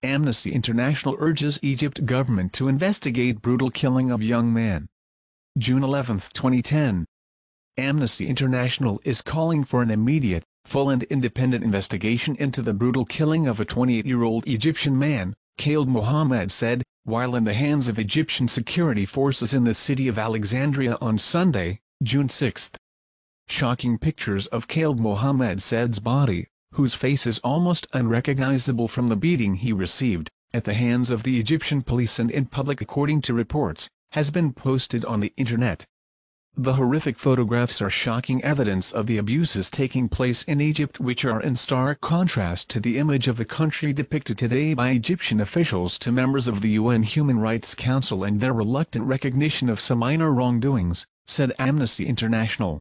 Amnesty International urges Egypt government to investigate brutal killing of young man. June 11, 2010. Amnesty International is calling for an immediate, full and independent investigation into the brutal killing of a 28-year-old Egyptian man, Khaled Mohammed said, while in the hands of Egyptian security forces in the city of Alexandria on Sunday, June 6. Shocking pictures of Khaled Mohammed said's body, whose face is almost unrecognizable from the beating he received, at the hands of the Egyptian police and in public according to reports, has been posted on the internet. The horrific photographs are shocking evidence of the abuses taking place in Egypt, which are in stark contrast to the image of the country depicted today by Egyptian officials to members of the UN Human Rights Council and their reluctant recognition of some minor wrongdoings, said Amnesty International.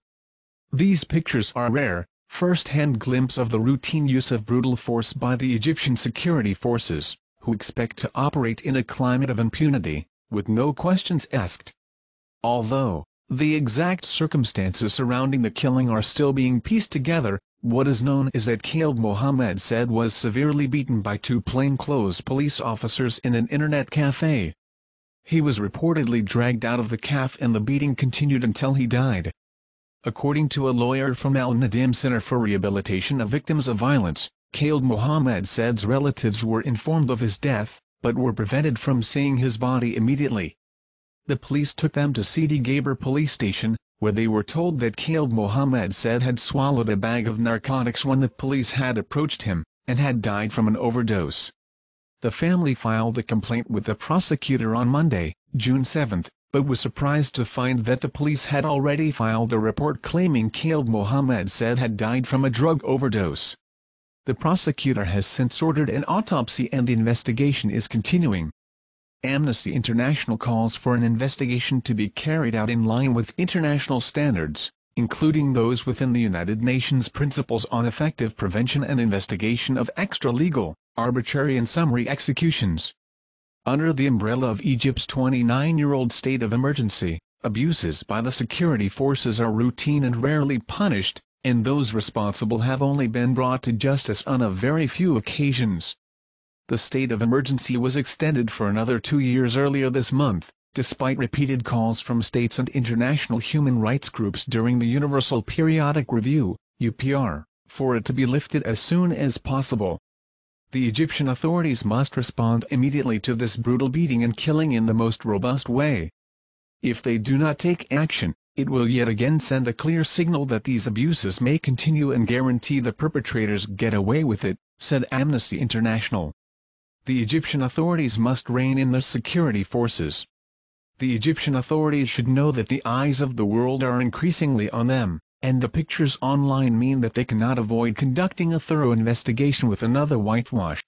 These pictures are rare, first-hand glimpse of the routine use of brutal force by the Egyptian security forces, who expect to operate in a climate of impunity, with no questions asked. Although the exact circumstances surrounding the killing are still being pieced together, what is known is that Khaled Mohammed said was severely beaten by two plainclothes police officers in an internet cafe. He was reportedly dragged out of the cafe and the beating continued until he died. According to a lawyer from Al Nadim Center for Rehabilitation of Victims of Violence, Khaled Mohammed said's relatives were informed of his death, but were prevented from seeing his body immediately. The police took them to Sidi Gaber police station, where they were told that Khaled Mohammed said had swallowed a bag of narcotics when the police had approached him, and had died from an overdose. The family filed a complaint with the prosecutor on Monday, June 7, but was surprised to find that the police had already filed a report claiming Khaled Mohammed said had died from a drug overdose. The prosecutor has since ordered an autopsy and the investigation is continuing. Amnesty International calls for an investigation to be carried out in line with international standards, including those within the United Nations Principles on Effective Prevention and Investigation of Extralegal, Arbitrary and Summary Executions. Under the umbrella of Egypt's 29-year-old state of emergency, abuses by the security forces are routine and rarely punished, and those responsible have only been brought to justice on a very few occasions. The state of emergency was extended for another 2 years earlier this month, despite repeated calls from states and international human rights groups during the Universal Periodic Review, UPR, for it to be lifted as soon as possible. The Egyptian authorities must respond immediately to this brutal beating and killing in the most robust way. If they do not take action, it will yet again send a clear signal that these abuses may continue and guarantee the perpetrators get away with it, said Amnesty International. The Egyptian authorities must rein in their security forces. The Egyptian authorities should know that the eyes of the world are increasingly on them, and the pictures online mean that they cannot avoid conducting a thorough investigation with another whitewash.